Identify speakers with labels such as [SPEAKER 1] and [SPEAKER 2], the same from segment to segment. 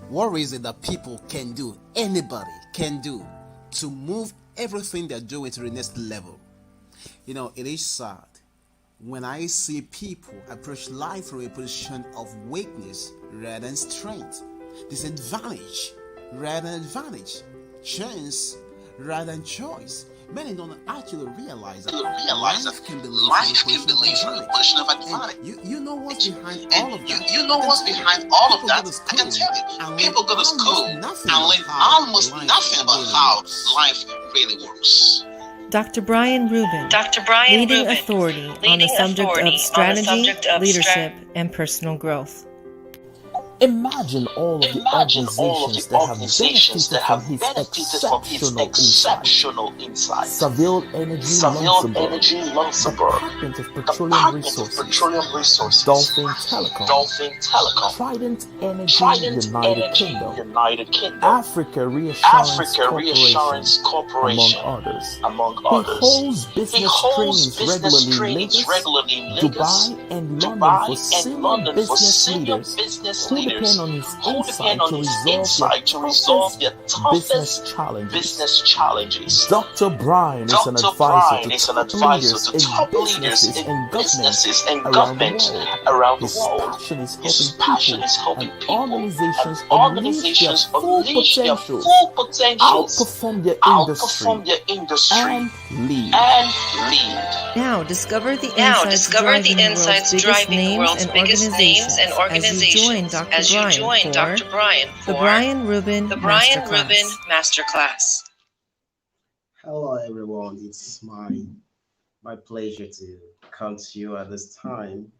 [SPEAKER 1] What is it that people can do, anybody can do, to move everything they're doing to the next level? It is sad when I see people approach life from a position of weakness rather than strength, disadvantage rather than advantage, chance rather than choice. Many don't actually realize that life can be lived from a position of advantage. And you know what's behind all of that? People go to school and learn almost nothing about how life really works.
[SPEAKER 2] Dr. Brian Reuben, leading authority on the subject of strategy, leadership, and personal growth.
[SPEAKER 3] Imagine all of the organizations that have benefited from his exceptional insight. Seville Energy Luxembourg, Department of Petroleum Resources, Dolphin Telecom, Trident Energy United Kingdom, Africa Reassurance Corporation, among others. He holds business trainings regularly in Lagos, Dubai, and London for senior business leaders who depend on his insight to resolve their toughest business challenges. Dr. Brian is an advisor to top leaders in businesses and government around the world. His passion is helping people and organizations unleash their full potential, outperform their industry, and lead.
[SPEAKER 2] Now discover the insights driving the world's biggest names and organizations as you join Dr. Brian for the Brian Reuben Masterclass.
[SPEAKER 4] Hello everyone, it's my pleasure to come to you at this time.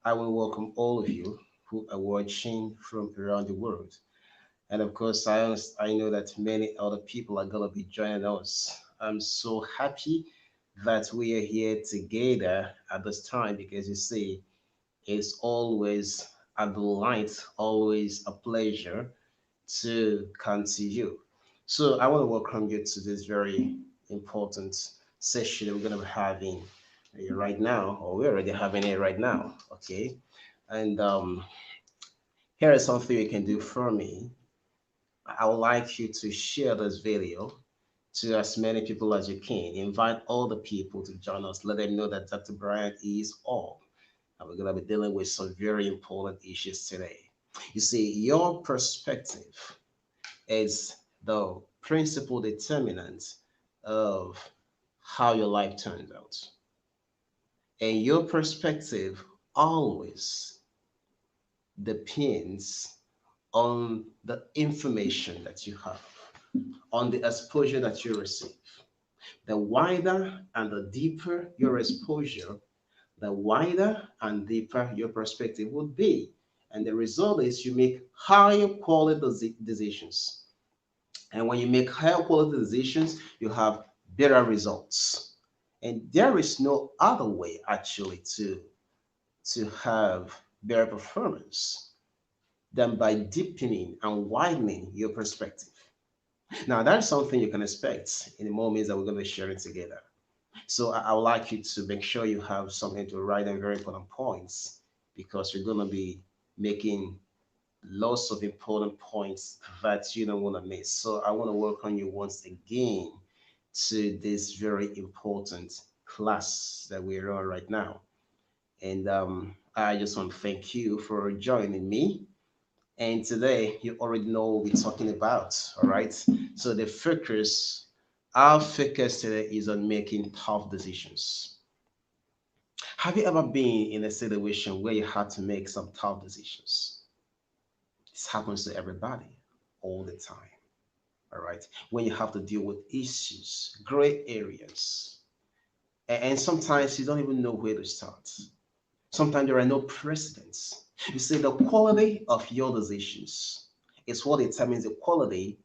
[SPEAKER 4] I will welcome all of you who are watching from around the world. And of course, I know that many other people are going to be joining us. I'm so happy that we are here together at this time because you see, it's always a delight, always a pleasure to come to you. So I want to welcome you to this very important session that we're going to be having right now, or we're already having it right now. Okay. And here is something you can do for me. I would like you to share this video to as many people as you can. Invite all the people to join us. Let them know that Dr. Brian is all. And we're going to be dealing with some very important issues today. You see, your perspective is the principal determinant of how your life turns out. And your perspective always depends on the information that you have, on the exposure that you receive. The wider and the deeper your exposure, the wider and deeper your perspective would be. And the result is you make higher quality decisions. And when you make higher quality decisions, you have better results. And there is no other way actually to have better performance than by deepening and widening your perspective. Now, that's something you can expect in the moments that we're going to be sharing together. So I would like you to make sure you have something to write down very important points because you're going to be making lots of important points that you don't want to miss. So I want to welcome you once again to this very important class that we're on right now. And I just want to thank you for joining me. And today, you already know what we're talking about, all right? So our focus today is on making tough decisions. Have you ever been in a situation where you had to make some tough decisions? This happens to everybody all the time, all right? When you have to deal with issues, gray areas, and sometimes you don't even know where to start. Sometimes there are no precedents. You see, the quality of your decisions is what determines the quality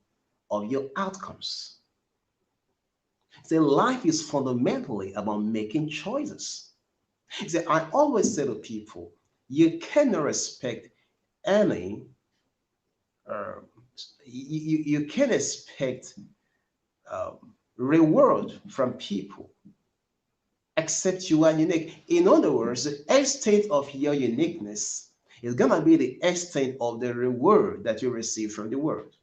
[SPEAKER 4] of your outcomes. See, life is fundamentally about making choices. See, I always say to people, you cannot expect any, uh, you can expect reward from people except you are unique. In other words, the extent of your uniqueness It's going to be the extent of the reward that you receive from the world.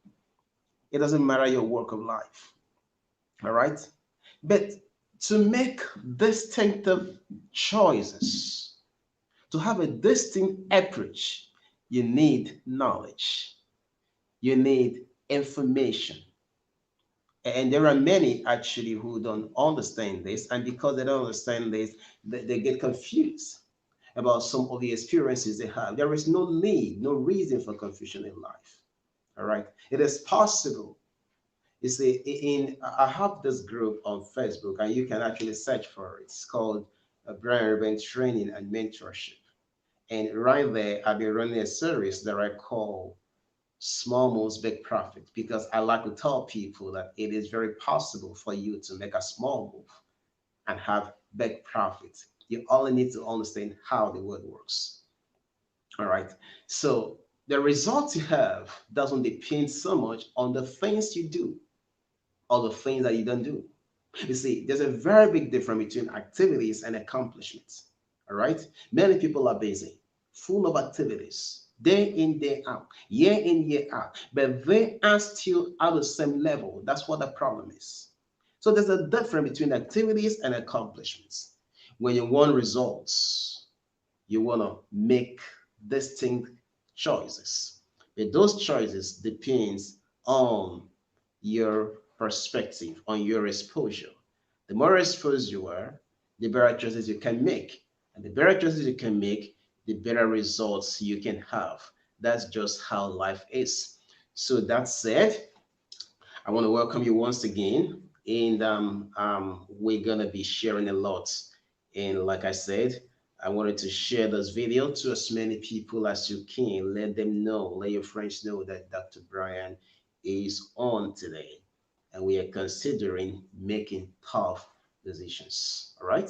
[SPEAKER 4] It doesn't matter your work of life. All right? But to make distinctive choices, to have a distinct approach, you need knowledge, you need information. And there are many actually who don't understand this, and because they don't understand this, they get confused about some of the experiences they have. There is no need, no reason for confusion in life. All right, it is possible. You see, I have this group on Facebook, and you can actually search for it. It's called Brian Reuben Training and Mentorship. And right there, I've been running a series that I call Small Moves, Big Profit, because I like to tell people that it is very possible for you to make a small move and have big profit. You only need to understand how the world works. All right. So the results you have doesn't depend so much on the things you do or the things that you don't do. You see, there's a very big difference between activities and accomplishments. All right. Many people are busy, full of activities, day in, day out, year in, year out, but they are still at the same level. That's what the problem is. So there's a difference between activities and accomplishments. When you want results, you want to make distinct choices. But those choices depends on your perspective, on your exposure. The more exposed you are, the better choices you can make. And the better choices you can make, the better results you can have. That's just how life is. So that said, I want to welcome you once again. And we're going to be sharing a lot. And like I said, I wanted to share this video to as many people as you can. Let them know, let your friends know that Dr. Brian is on today. And we are considering making tough decisions. All right.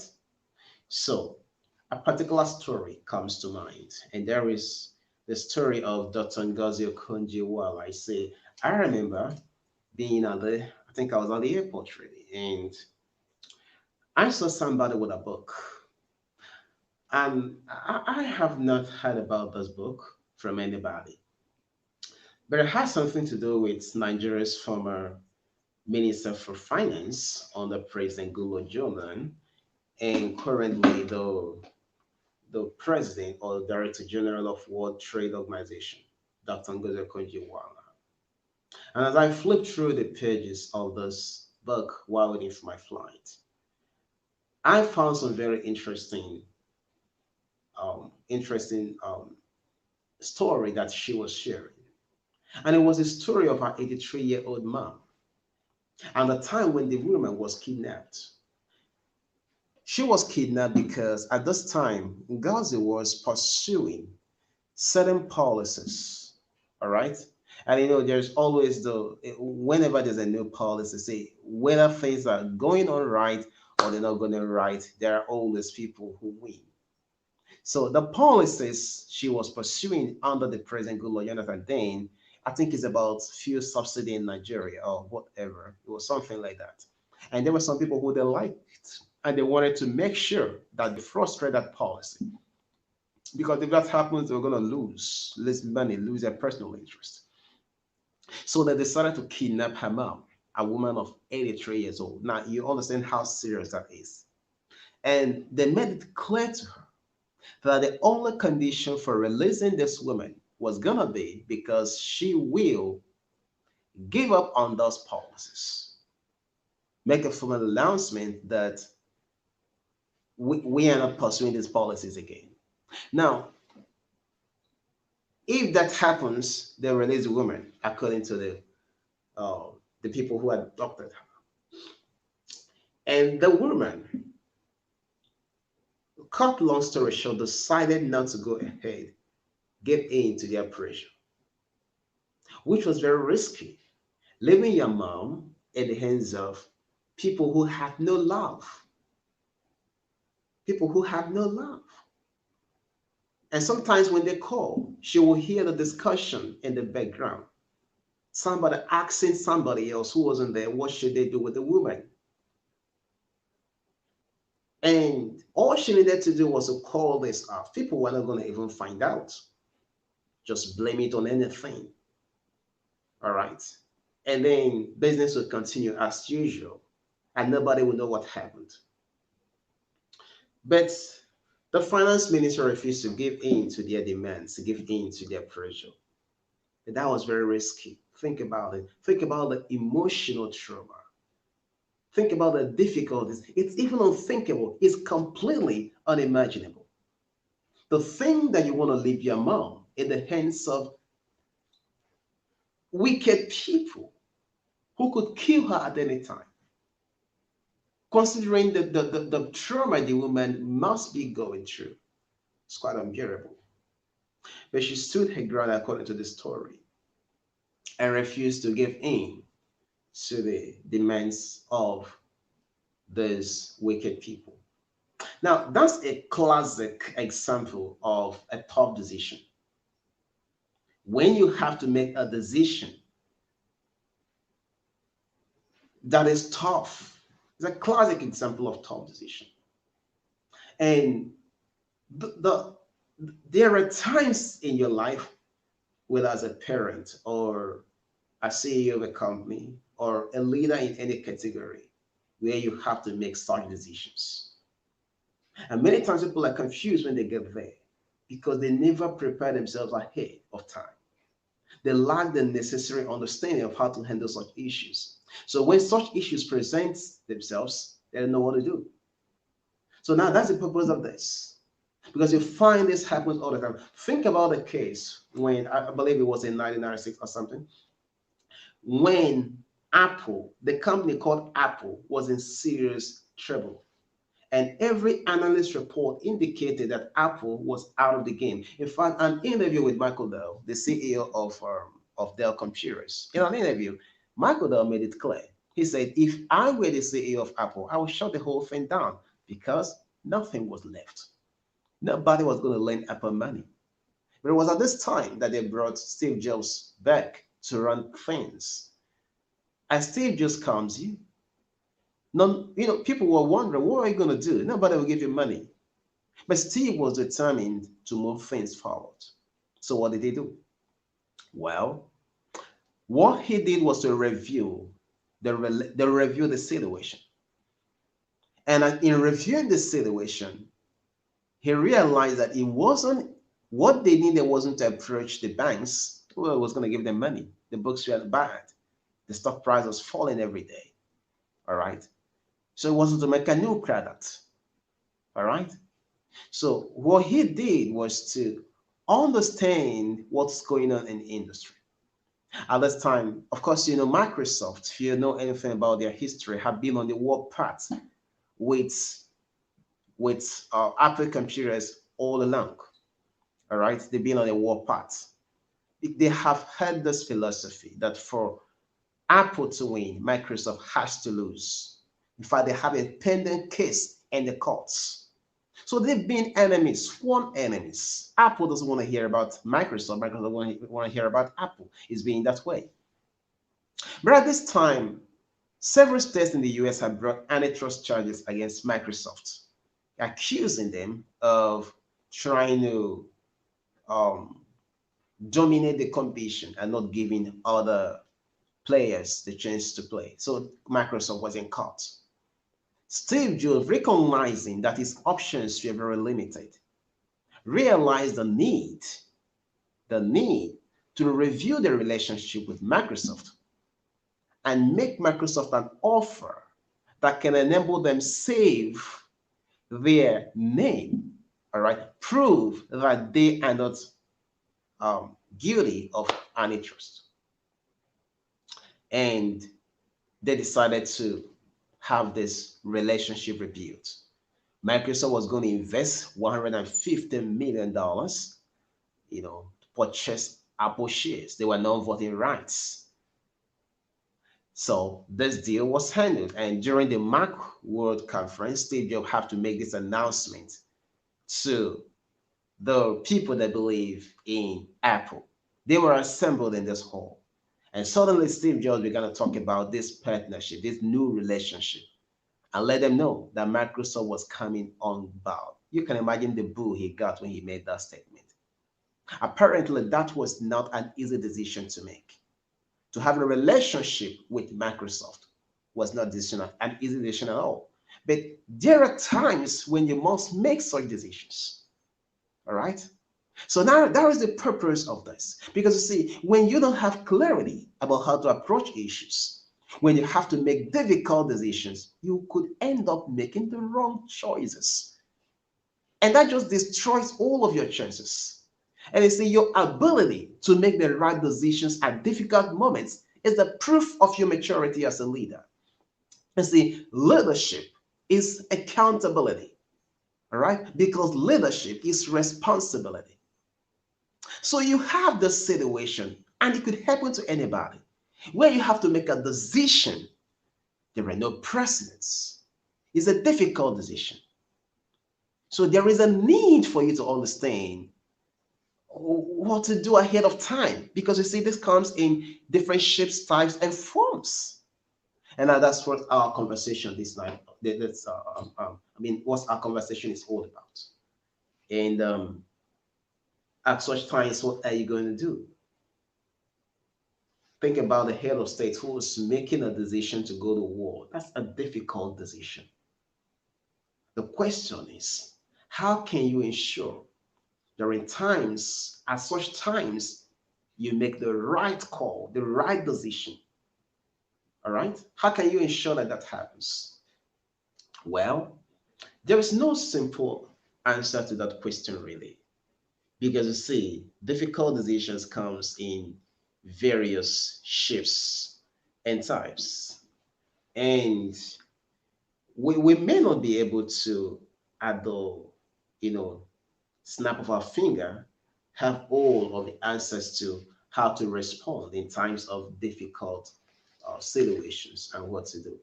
[SPEAKER 4] So a particular story comes to mind. And there is the story of Dr. Ngozi Okonjo-Iweala. I remember being at I think I was at the airport really, and I saw somebody with a book. And I have not heard about this book from anybody, but it has something to do with Nigeria's former Minister for Finance under President Goodluck Jonathan, and currently the President or Director General of World Trade Organization, Dr. Ngozi Okonjo-Iweala. And as I flipped through the pages of this book while waiting for my flight, I found some very interesting story that she was sharing. And it was a story of her 83-year-old mom and the time when the woman was kidnapped. She was kidnapped because at this time, Gazi was pursuing certain policies. All right. And there's always whenever there's a new policy, say whether things are going on right or they're not going on right, there are always people who win. So the policies she was pursuing under the President Goodluck Jonathan then, I think it's about fuel subsidy in Nigeria or whatever. It was something like that. And there were some people who they liked and they wanted to make sure that they frustrate that policy. Because if that happens, they're going to lose money, lose their personal interest. So they decided to kidnap her mom, a woman of 83 years old. Now, you understand how serious that is. And they made it clear to her that the only condition for releasing this woman was going to be because she will give up on those policies, make a formal announcement that we are not pursuing these policies again. Now, if that happens, they release the woman according to the people who adopted her. And the woman, cut long story short, decided not to go ahead, give in to their pressure, which was very risky, leaving your mom in the hands of people who had no love. People who had no love. And sometimes when they call, she will hear the discussion in the background. Somebody asking somebody else who wasn't there, what should they do with the woman? And all she needed to do was to call this off. People were not going to even find out. Just blame it on anything. All right. And then business will continue as usual, and nobody will know what happened. But the finance minister refused to give in to their demands, to give in to their pressure. And that was very risky. Think about it. Think about the emotional trauma. Think about the difficulties. It's even unthinkable. It's completely unimaginable. The thing that you want to leave your mom in the hands of wicked people who could kill her at any time, considering the trauma the woman must be going through. It's quite unbearable. But she stood her ground according to the story and refused to give in to the demands of these wicked people. Now, that's a classic example of a tough decision. When you have to make a decision that is tough, it's a classic example of tough decision. And there are times in your life, whether as a parent or a CEO of a company or a leader in any category, where you have to make such decisions. And many times people are confused when they get there because they never prepare themselves ahead of time. They lack the necessary understanding of how to handle such issues. So when such issues present themselves, they don't know what to do. So now that's the purpose of this. Because you find this happens all the time. Think about the case when, I believe it was in 1996 or something, when Apple, the company called Apple, was in serious trouble. And every analyst report indicated that Apple was out of the game. In fact, an interview with Michael Dell, the CEO of Dell Computers, in an interview, Michael Dell made it clear. He said, if I were the CEO of Apple, I would shut the whole thing down because nothing was left. Nobody was going to lend Apple money. But it was at this time that they brought Steve Jobs back to run things. As Steve Jobs comes in, people were wondering, what are you going to do? Nobody will give you money. But Steve was determined to move things forward. So what did he do? Well, what he did was to review the situation. And in reviewing the situation, he realized that it wasn't what they needed wasn't to approach the banks who was going to give them money. The books were bad. The stock price was falling every day. All right. So it wasn't to make a new product. All right. So what he did was to understand what's going on in the industry. At this time, of course, Microsoft, if you know anything about their history, have been on the warpath with Apple computers all along. All right. They've been on a warpath. They have had this philosophy that for Apple to win, Microsoft has to lose. In fact, they have a pending case in the courts. So they've been enemies, sworn enemies. Apple doesn't want to hear about Microsoft. Microsoft doesn't want to hear about Apple. It's being that way. But at this time, several states in the US have brought antitrust charges against Microsoft, accusing them of trying to dominate the competition and not giving other players the chance to play. So Microsoft was in court. Steve Jobs, recognizing that his options were very limited, realized the need to review the relationship with Microsoft and make Microsoft an offer that can enable them save their name, all right, prove that they are not guilty of antitrust. And they decided to have this relationship reviewed. Microsoft was going to invest $150 million, to purchase Apple shares. They were non-voting rights. So this deal was handled. And during the Macworld conference, Steve Jobs had to make this announcement to the people that believe in Apple. They were assembled in this hall. And suddenly Steve Jobs began to talk about this partnership, this new relationship, and let them know that Microsoft was coming on board. You can imagine the boo he got when he made that statement. Apparently, that was not an easy decision to make. To have a relationship with Microsoft was not an easy decision at all. But there are times when you must make such decisions. All right? So now that is the purpose of this. Because you see, when you don't have clarity about how to approach issues, when you have to make difficult decisions, you could end up making the wrong choices. And that just destroys all of your chances. And you see, your ability to make the right decisions at difficult moments is the proof of your maturity as a leader. You see, leadership is accountability, all right? Because leadership is responsibility. So you have this situation, and it could happen to anybody, where you have to make a decision. There are no precedents. It's a difficult decision. So there is a need for you to understand what to do ahead of time, because you see, this comes in different shapes, types, and forms. And that's what our conversation this night. What our conversation is all about. And at such times, what are you going to do? Think about the head of state who is making a decision to go to war. That's a difficult decision. The question is, how can you ensure during times, at such times, you make the right call, the right decision? All right? How can you ensure that that happens? Well, there is no simple answer to that question, really. Because you see, difficult decisions comes in various shapes and types. And we may not be able to, at the snap of our finger, have all of the answers to how to respond in times of difficult situations and what to do.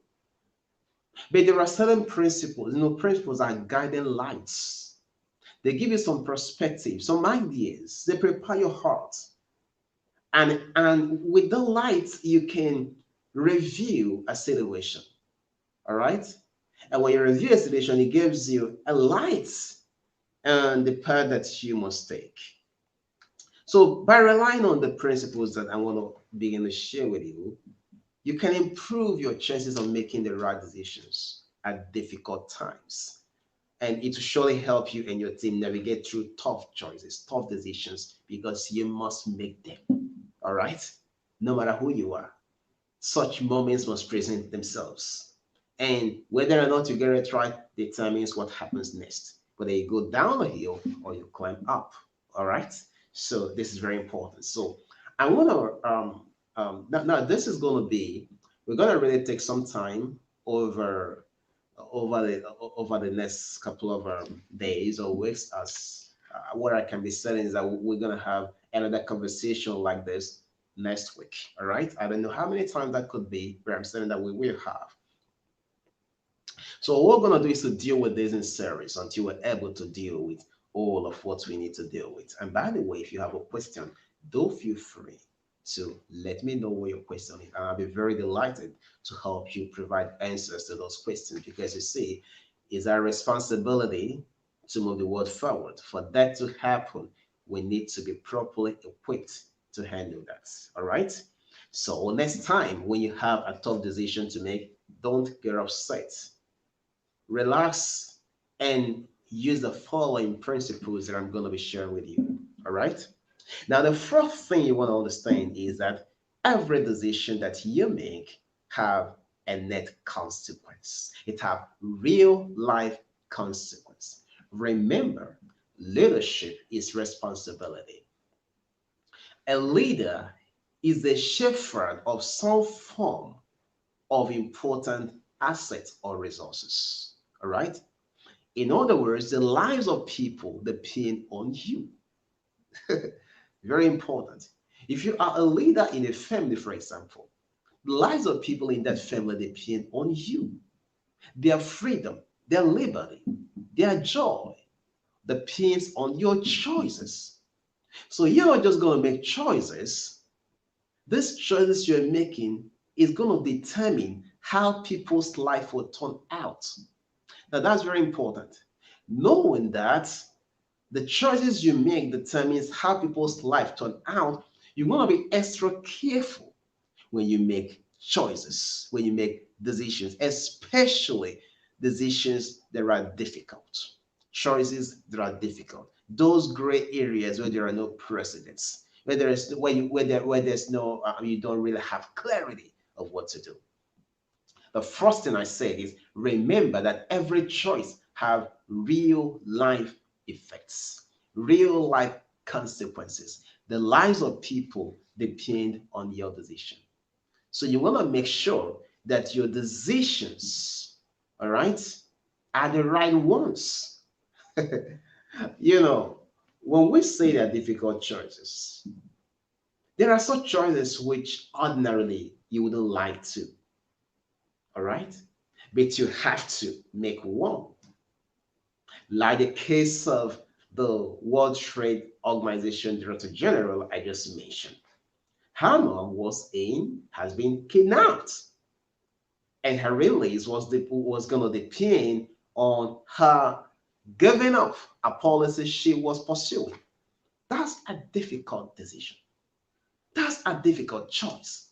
[SPEAKER 4] But there are certain principles. Principles are guiding lights. They give you some perspective, some ideas. They prepare your heart. And with the lights, you can review a situation. All right? And when you review a situation, it gives you a light and the path that you must take. So by relying on the principles that I want to begin to share with you, you can improve your chances of making the right decisions at difficult times. And it will surely help you and your team navigate through tough choices, tough decisions, because you must make them. All right? No matter who you are, such moments must present themselves. And whether or not you get it right determines what happens next. Whether you go down a hill or you climb up. All right? So this is very important. So I want to now this is going to be, we're going to really take some time over the next couple of days or weeks, as what I can be saying is that we're going to have another conversation like this next week. All right, I don't know how many times that could be, but I'm saying that we will have. So what we're going to do is to deal with this in series until we're able to deal with all of what we need to deal with. And by the way, if you have a question, do feel free to let me know what your question is, and I'll be very delighted to help you provide answers to those questions, because you see, it's our responsibility to move the world forward. For that to happen, we need to be properly equipped to handle that. All right? So next time when you have a tough decision to make, don't get upset. Relax and use the following principles that I'm going to be sharing with you. All right? Now, the first thing you want to understand is that every decision that you make have a net consequence. It have real life consequence. Remember, leadership is responsibility. A leader is the shepherd of some form of important assets or resources. All right? In other words, the lives of people depend on you. Very important. If you are a leader in a family, for example, the lives of people in that family depend on you. Their freedom, their liberty, their joy depends on your choices. So you're not just going to make choices. These choices you're making is going to determine how people's life will turn out. Now that's very important. Knowing that the choices you make determines how people's life turn out. You want to be extra careful when you make choices, when you make decisions, especially decisions that are difficult, choices that are difficult, those gray areas where there are no precedents, where there is where there's no you don't really have clarity of what to do. The first thing I said is remember that every choice have real life effects, real life consequences. The lives of people depend on your decision. So you want to make sure that your decisions, all right, are the right ones. You know, when we say they're difficult choices, there are some choices which ordinarily you wouldn't like to, all right, but you have to make one. Like the case of the World Trade Organization Director General I just mentioned. Her mom has been kidnapped, and her release was going to depend on her giving up a policy she was pursuing. That's a difficult decision. That's a difficult choice.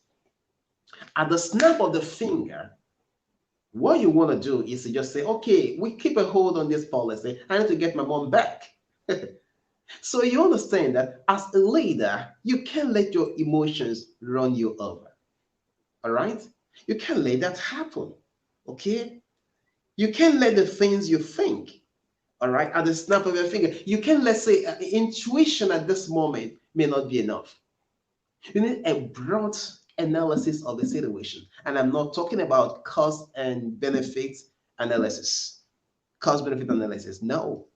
[SPEAKER 4] At the snap of the finger, what you want to do is to just say, okay, we keep a hold on this policy. I need to get my mom back. So you understand that as a leader, you can't let your emotions run you over. All right? You can't let that happen. Okay? You can't let the things you think, all right, at the snap of your finger, you can't, let's say, intuition at this moment may not be enough. You need a broad analysis of the situation. And I'm not talking about cost and benefits analysis. Cost benefit analysis. No.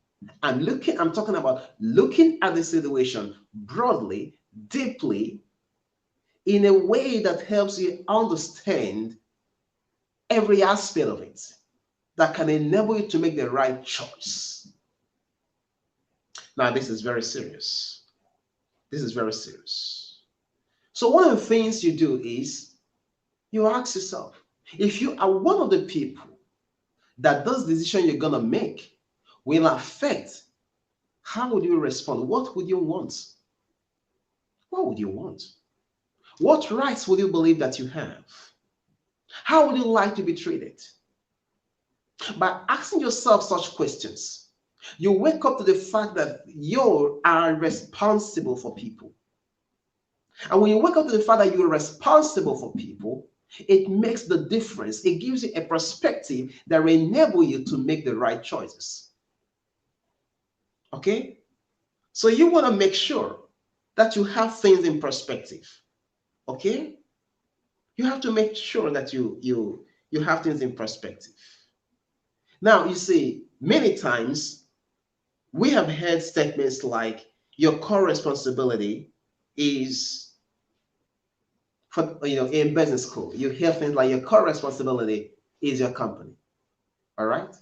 [SPEAKER 4] I'm talking about looking at the situation broadly, deeply, in a way that helps you understand every aspect of it, that can enable you to make the right choice. Now, this is very serious. This is very serious. So one of the things you do is you ask yourself, if you are one of the people that those decisions you're going to make will affect, how would you respond? What would you want? What would you want? What rights would you believe that you have? How would you like to be treated? By asking yourself such questions, you wake up to the fact that you are responsible for people. And when you wake up to the fact that you're responsible for people, it makes the difference. It gives you a perspective that will enable you to make the right choices. Okay? So you want to make sure that you have things in perspective. Okay? You have to make sure that you have things in perspective. Now, you see, many times we have heard statements like your core responsibility is for, in business school, you hear things like your core responsibility is your company. All right?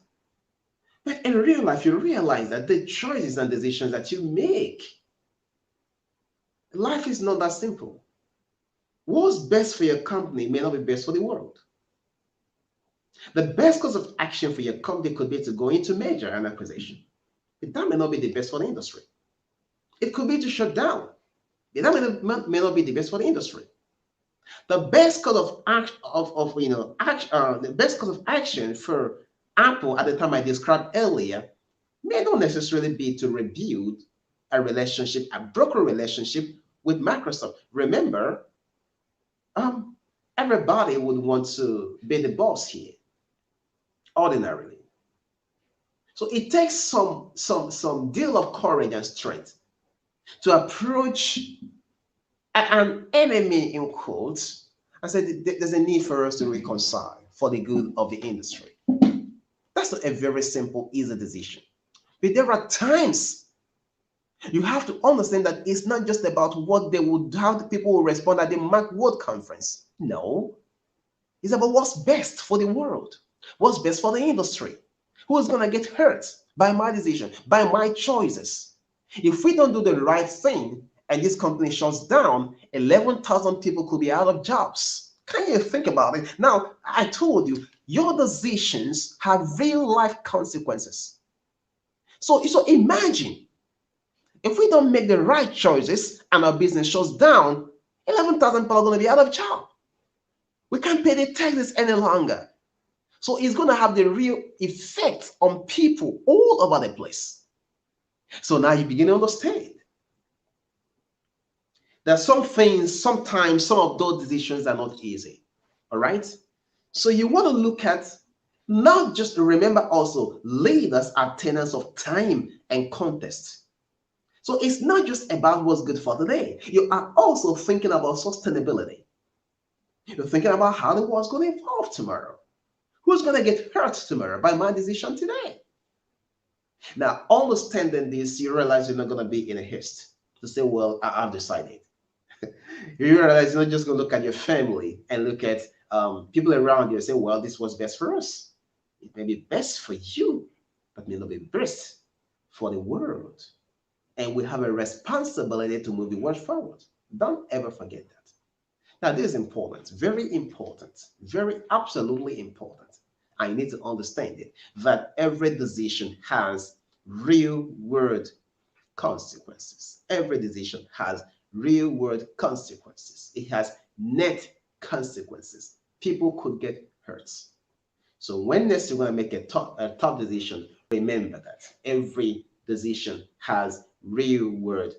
[SPEAKER 4] But in real life, you realize that the choices and decisions that you make, life is not that simple. What's best for your company may not be best for the world. The best course of action for your company could be to go into merger and acquisition. But that may not be the best for the industry. It could be to shut down. But that may not be the best for the industry. The best course of the best course of action for Apple at the time I described earlier may not necessarily be to rebuild a broken relationship with Microsoft. Remember, everybody would want to be the boss here, ordinarily. So it takes some deal of courage and strength to approach an enemy, in quotes, and say there's a need for us to reconcile for the good of the industry. That's not a very simple, easy decision. But there are times you have to understand that it's not just about how the people will respond at the Mac World Conference. No, it's about what's best for the world, what's best for the industry. Who's going to get hurt by my decision, by my choices? If we don't do the right thing and this company shuts down, 11,000 people could be out of jobs. Can you think about it? Now, I told you, your decisions have real life consequences. So imagine If we don't make the right choices and our business shuts down, 11,000 people are going to be out of job. We can't pay the taxes any longer. So it's going to have the real effect on people all over the place. So now you begin to understand. There are some things, sometimes some of those decisions are not easy. All right? So you want to look at, not just to remember also, leaders are tenants of time and context. So it's not just about what's good for today. You are also thinking about sustainability. You're thinking about how the world's going to evolve tomorrow. Who's going to get hurt tomorrow by my decision today? Now, understanding this, you realize you're not going to be in a haste to say, well, I've decided. You realize you're not just going to look at your family and look at people around you and say, well, this was best for us. It may be best for you, but may not be best for the world. And we have a responsibility to move the world forward. Don't ever forget that. Now, this is important, very absolutely important. I need to understand it, that every decision has real world consequences. Every decision has real world consequences. It has net consequences. People could get hurt. So when next you're going to make a tough decision, remember that every decision has real world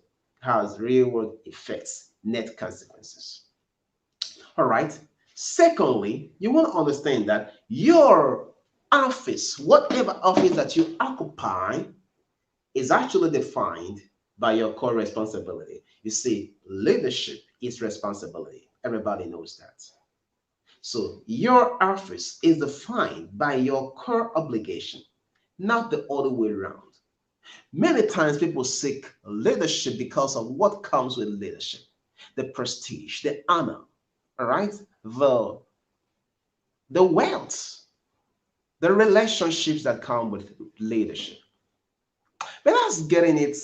[SPEAKER 4] effects, net consequences. All right. Secondly, you want to understand that your office, whatever office that you occupy, is actually defined by your core responsibility. You see, leadership is responsibility. Everybody knows that. So your office is defined by your core obligation, not the other way around. Many times people seek leadership because of what comes with leadership, the prestige, the honor, all right, the wealth, the relationships that come with leadership. But that's getting it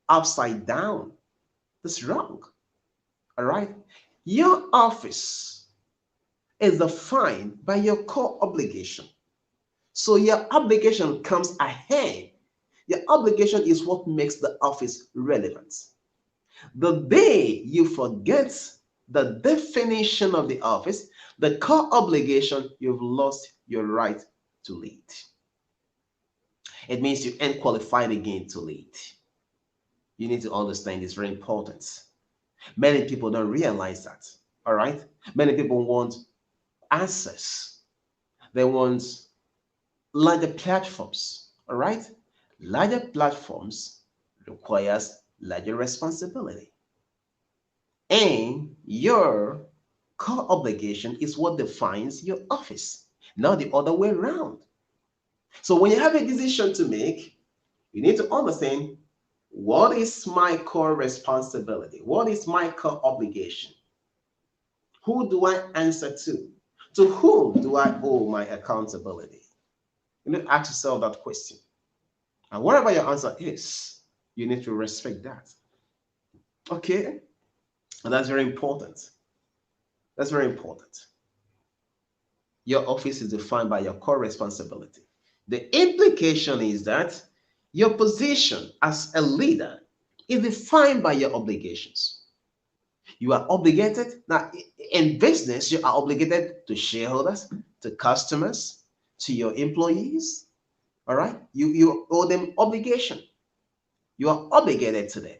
[SPEAKER 4] upside down. That's wrong. All right. Your office is defined by your core obligation. So your obligation comes ahead. Your obligation is what makes the office relevant. The day you forget the definition of the office, the core obligation, you've lost your right to lead. It means you ain't qualified again to lead. You need to understand it's very important. Many people don't realize that. All right. Many people want access. They want larger platforms. All right. Larger platforms requires larger responsibility. And your core obligation is what defines your office, not the other way around. So when you have a decision to make, you need to understand, what is my core responsibility? What is my core obligation? Who do I answer to? To whom do I owe my accountability? You need to ask yourself that question. And whatever your answer is, you need to respect that. Okay? And that's very important. That's very important. Your office is defined by your core responsibility. The implication is that your position as a leader is defined by your obligations. You are obligated. Now, in business, you are obligated to shareholders, to customers, to your employees. All right? You owe them obligation. You are obligated to them.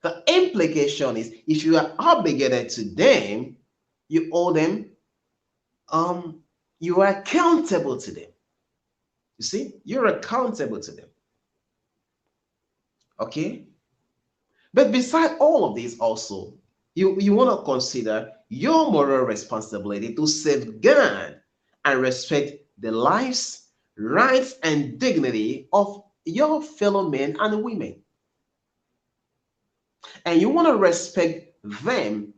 [SPEAKER 4] The implication is, if you are obligated to them, you owe them, you are accountable to them. You see, you're accountable to them. Okay? But beside all of this also, you want to consider your moral responsibility to safeguard and respect the lives, rights, and dignity of your fellow men and women. And you want to respect them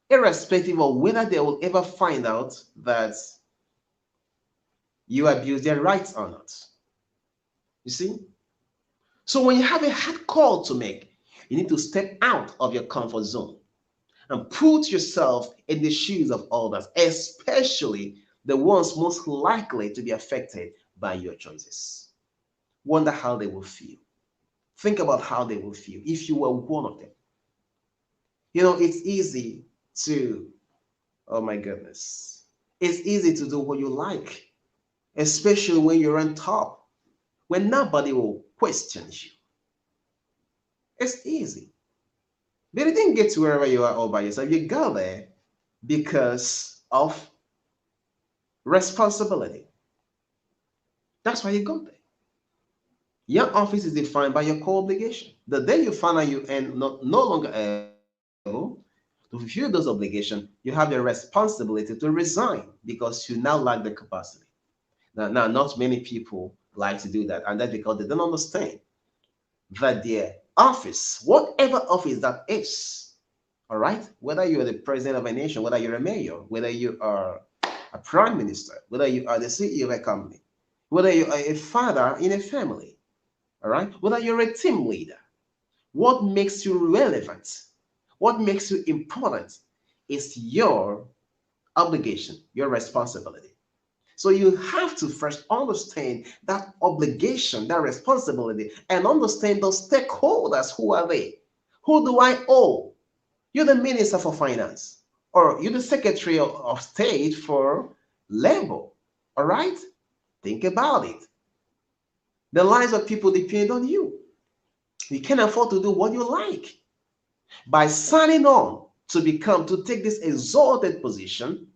[SPEAKER 4] irrespective of whether they will ever find out that you abuse their rights or not. You see? So when you have a hard call to make, you need to step out of your comfort zone and put yourself in the shoes of others, especially the ones most likely to be affected by your choices. Wonder how they will feel. Think about how they will feel if you were one of them. You know, it's easy to, oh my goodness, it's easy to do what you like, especially when you're on top, when nobody will question you. It's easy. But you didn't get to wherever you are all by yourself. You got there because of responsibility. That's why you got there. Your office is defined by your core obligation. The day you find out you and no longer able to fulfill those obligations, you have the responsibility to resign because you now lack the capacity. Now, not many people like to do that, and that's because they don't understand that their office, whatever office that is, all right, whether you're the president of a nation, whether you're a mayor, whether you are a prime minister, whether you are the CEO of a company, whether you are a father in a family, all right, whether you're a team leader, what makes you relevant, what makes you important is your obligation, your responsibility. So you have to first understand that obligation, that responsibility, and understand those stakeholders. Who are they? Who do I owe? You're the Minister for Finance, or you're the Secretary of State for Labor. All right? Think about it. The lives of people depend on you. You can't afford to do what you like. By signing on to take this exalted position,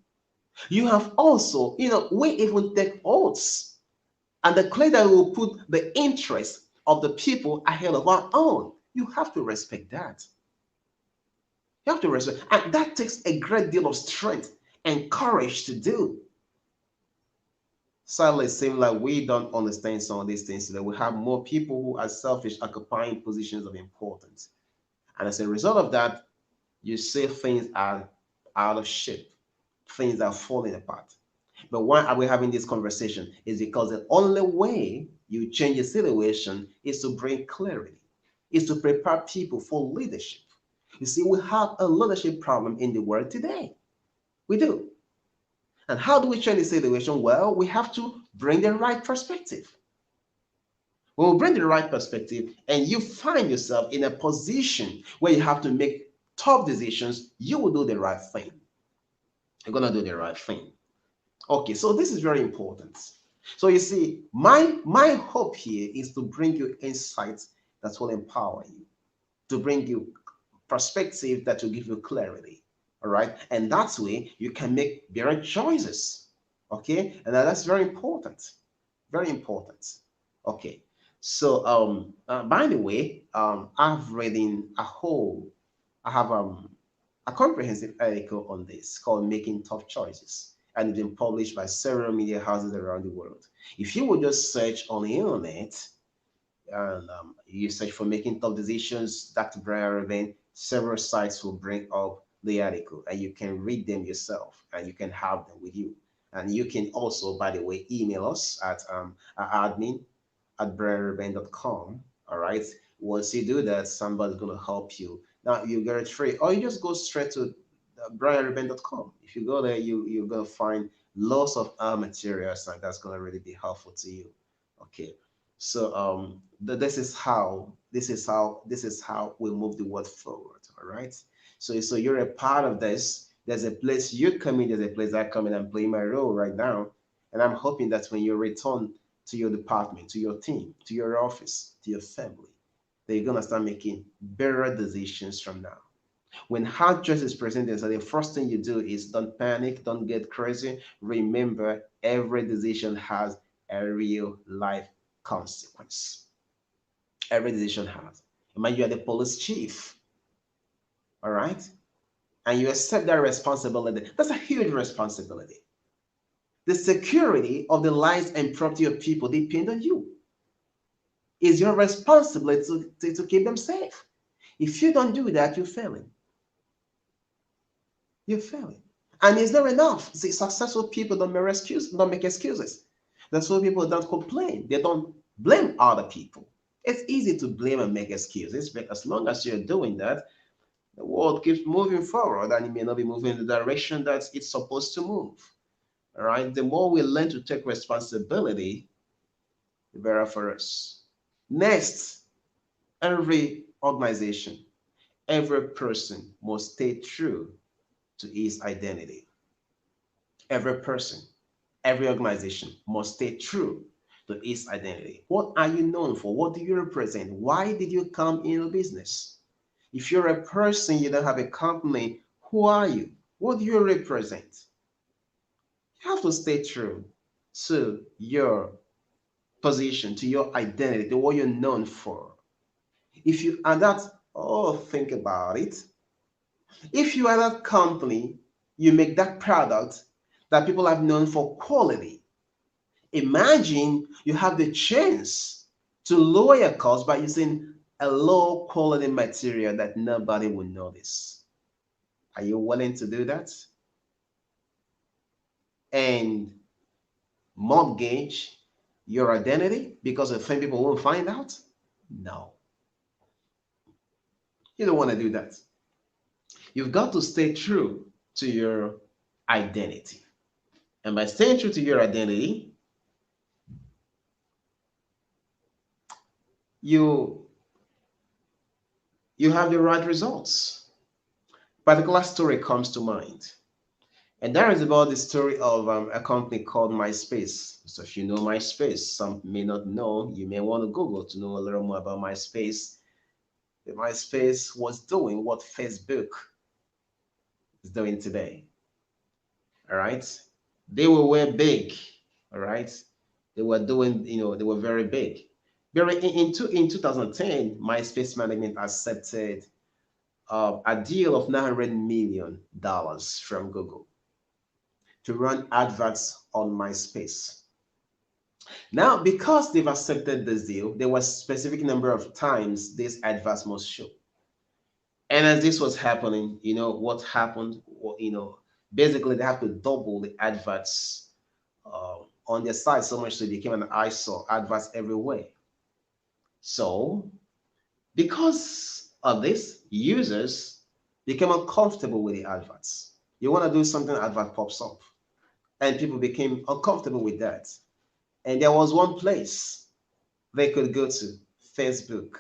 [SPEAKER 4] you have also, we even take oaths and declare that we will put the interest of the people ahead of our own. You have to respect that. You have to respect, and that takes a great deal of strength and courage to do. Sadly, it seems like we don't understand some of these things today. We have more people who are selfish, occupying positions of importance. And as a result of that, you see things are out of shape. Things are falling apart. But why are we having this conversation? Is because the only way you change the situation is to bring clarity, is to prepare people for leadership. You see, we have a leadership problem in the world today. We do. And how do we change the situation? Well, we have to bring the right perspective. When we bring the right perspective and you find yourself in a position where you have to make tough decisions, you will do the right thing. You're going to do the right thing. Okay, so this is very important. So you see, my hope here is to bring you insights that will empower you, to bring you perspective that will give you clarity. All right, and that way you can make better choices. Okay, and that's very important. Very important. Okay, so by the way, I've read in I have a comprehensive article on this called Making Tough Choices, and it's been published by several media houses around the world. If you would just search on the internet and you search for Making Tough Decisions, Dr. Brian Reuben, several sites will bring up the article and you can read them yourself and you can have them with you. And you can also, by the way, email us at admin@brianreuben.com. All right. Once you do that, somebody's going to help you. Now you get it free, or you just go straight to brianreuben.com. If you go there, you're going to find lots of materials, and that's going to really be helpful to you. Okay. So this is how we move the world forward. All right. So you're a part of this. There's a place you come in, there's a place I come in and play my role right now. And I'm hoping that when you return to your department, to your team, to your office, to your family, that you're gonna start making better decisions from now. When hard choices present themselves, the first thing you do is don't panic, don't get crazy. Remember, every decision has a real life consequence. Every decision has. Imagine you are the police chief, all right? And you accept that responsibility. That's a huge responsibility. The security of the lives and property of people depend on you. It's your responsibility to keep them safe. If you don't do that, you're failing. You're failing. And it's not enough. See, successful people don't make excuses. That's why people don't complain. They don't blame other people. It's easy to blame and make excuses, but as long as you're doing that, the world keeps moving forward and it may not be moving in the direction that it's supposed to move. All right. The more we learn to take responsibility, the better for us. Next, every organization, every person must stay true to his identity. Every person, every organization must stay true to its identity. What are you known for? What do you represent? Why did you come in a business? If you're a person, you don't have a company, who are you? What do you represent? You have to stay true to your position, to your identity, to what you're known for. If you are that, oh, think about it. If you are that company, you make that product that people have known for quality. Imagine you have the chance to lower your cost by using a low quality material that nobody will notice. Are you willing to do that? And mortgage your identity because of thing people won't find out? No, you don't want to do that. You've got to stay true to your identity. And by staying true to your identity, you have the right results. Particular story comes to mind. And that is about the story of a company called MySpace. So if you know MySpace, some may not know, you may want to Google to know a little more about MySpace. The MySpace was doing what Facebook is doing today. All right. They were big. All right. They were doing, they were very big. In 2010, MySpace management accepted a deal of $900 million from Google to run adverts on MySpace. Now, because they've accepted this deal, there was a specific number of times these adverts must show. And as this was happening, what happened, basically they have to double the adverts on their site so much so it became an eyesore, adverts everywhere. So, because of this, users became uncomfortable with the adverts. You want to do something, advert pops up. And people became uncomfortable with that. And there was one place they could go to, Facebook.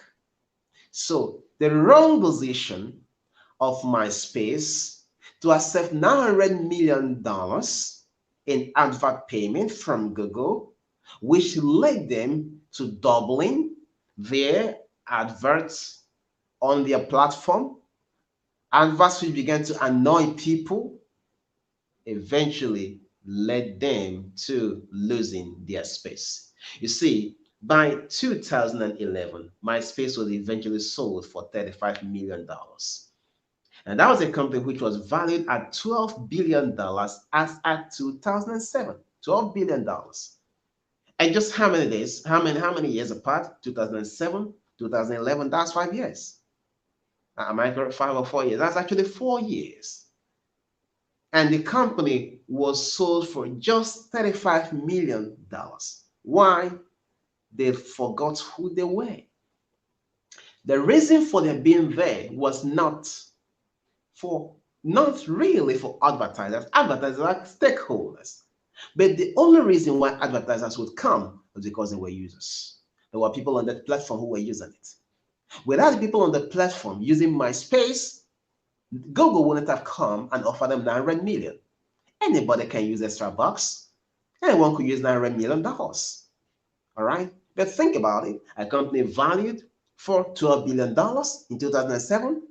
[SPEAKER 4] So the wrong position of MySpace to accept $900 million in advert payment from Google, which led them to doubling their adverts on their platform. Adverts which began to annoy people eventually led them to losing their space. You see, by 2011, MySpace was eventually sold for $35 million. And that was a company which was valued at $12 billion as at 2007. $12 billion. And just how many days, how many years apart? 2007, 2011, that's 5 years. Am I correct? 5 or 4 years? That's actually 4 years. And the company was sold for just $35 million. Why? They forgot who they were. The reason for them being there was not really for advertisers. Advertisers are stakeholders. But the only reason why advertisers would come was because they were users. There were people on that platform who were using it. Without the people on the platform using MySpace, Google wouldn't have come and offered them $900 million. Anybody can use extra bucks. Anyone could use $900 million. All right? But think about it. A company valued for $12 billion in 2007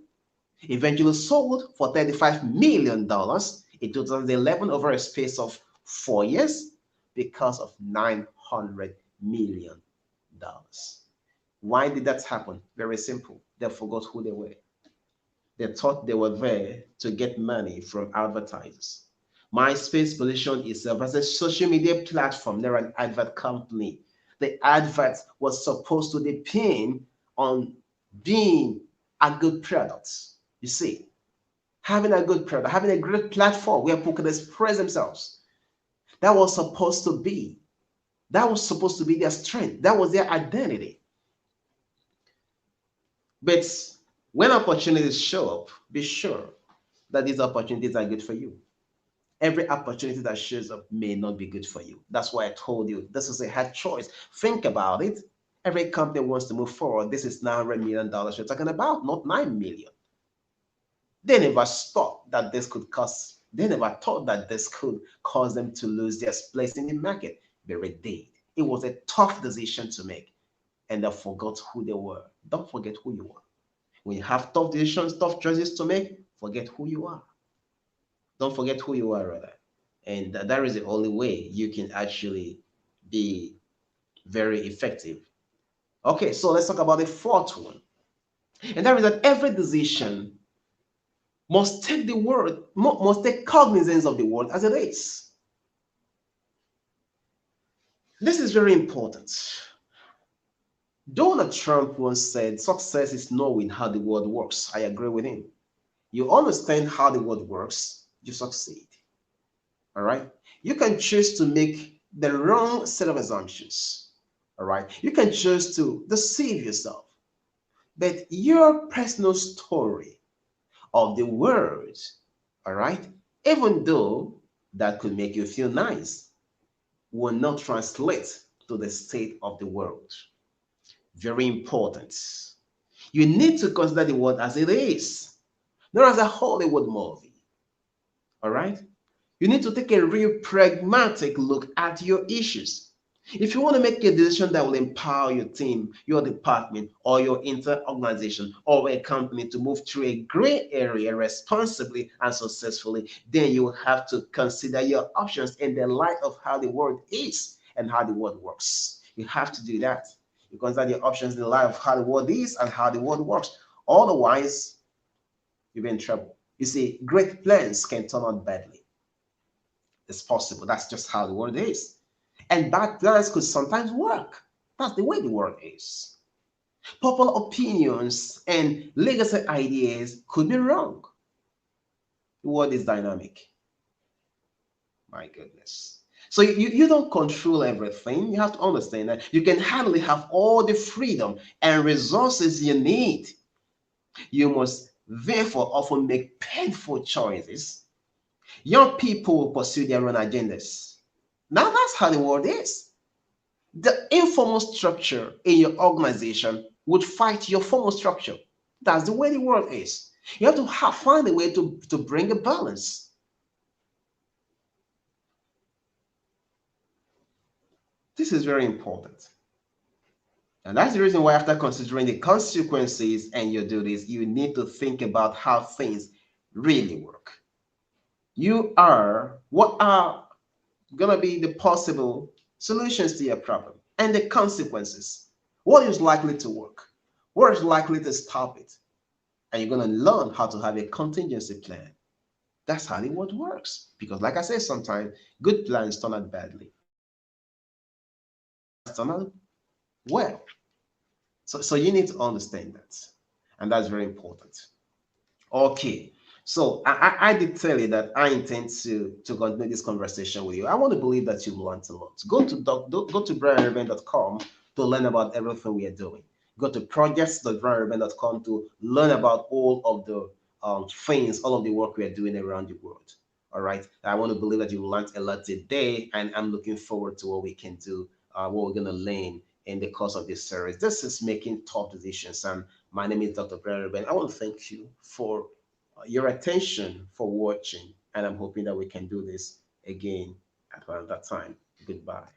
[SPEAKER 4] eventually sold for $35 million in 2011 over a space of 4 years because of $900 million. Why did that happen? Very simple. They forgot who they were. They thought they were there to get money from advertisers. MySpace positioned itself as a social media platform. They're an advert company. The advert was supposed to depend on being a good product. You see, having a good product, having a great platform where people can express themselves. That was supposed to be their strength. That was their identity. But when opportunities show up, be sure that these opportunities are good for you. Every opportunity that shows up may not be good for you. That's why I told you this is a hard choice. Think about it. Every company wants to move forward. This is $900 million we're talking about, not 9 million. They never thought that this could cause, they never thought that this could cause them to lose their place in the market, but they did. It was a tough decision to make, and they forgot who they were. Don't forget who you are. When you have tough decisions, tough choices to make, forget who you are. Don't forget who you are, rather. And that is the only way you can actually be very effective. Okay, so let's talk about the fourth one. And that is that every decision must take the word, must take cognizance of the world as it is. This is very important. Donald Trump once said, success is knowing how the world works. I agree with him. You understand how the world works, you succeed. All right? You can choose to make the wrong set of assumptions. All right? You can choose to deceive yourself. But your personal story of the world, all right, even though that could make you feel nice, will not translate to the state of the world. Very important. You need to consider the world as it is, not as a Hollywood movie. All right? You need to take a real pragmatic look at your issues. If you want to make a decision that will empower your team, your department, or your entire organization or a company to move through a gray area responsibly and successfully, then you will have to consider your options in the light of how the world is and how the world works. You have to do that. You consider your options in the light of how the world is and how the world works. Otherwise, you'll be in trouble. You see, great plans can turn out badly. It's possible. That's just how the world is. And bad plans could sometimes work. That's the way the world is. Popular opinions and legacy ideas could be wrong. The world is dynamic. My goodness. So you don't control everything. You have to understand that you can hardly have all the freedom and resources you need. You must therefore often make painful choices. Young people will pursue their own agendas. Now that's how the world is. The informal structure in your organization would fight your formal structure. That's the way the world is. You have to find a way to bring a balance. This is very important. And that's the reason why, after considering the consequences and your duties, you need to think about how things really work. What are going to be the possible solutions to your problem and the consequences? What is likely to work? What is likely to stop it? And you're going to learn how to have a contingency plan. That's how the world works. Because, like I said, sometimes good plans turn out badly. Turn out well. So you need to understand that. And that's very important. Okay. So I did tell you that I intend to continue this conversation with you. I want to believe that you've learned a lot. Go to brianreuben.com to learn about everything we are doing. Go to projects.brianreuben.com to learn about all of the things, all of the work we are doing around the world. All right. I want to believe that you learned a lot today, and I'm looking forward to what we can do, what we're going to learn in the course of this series. This is Making Tough Decisions, and my name is Dr. Brian Reuben. I want to thank you for your attention, for watching, and I'm hoping that we can do this again at another time. Goodbye.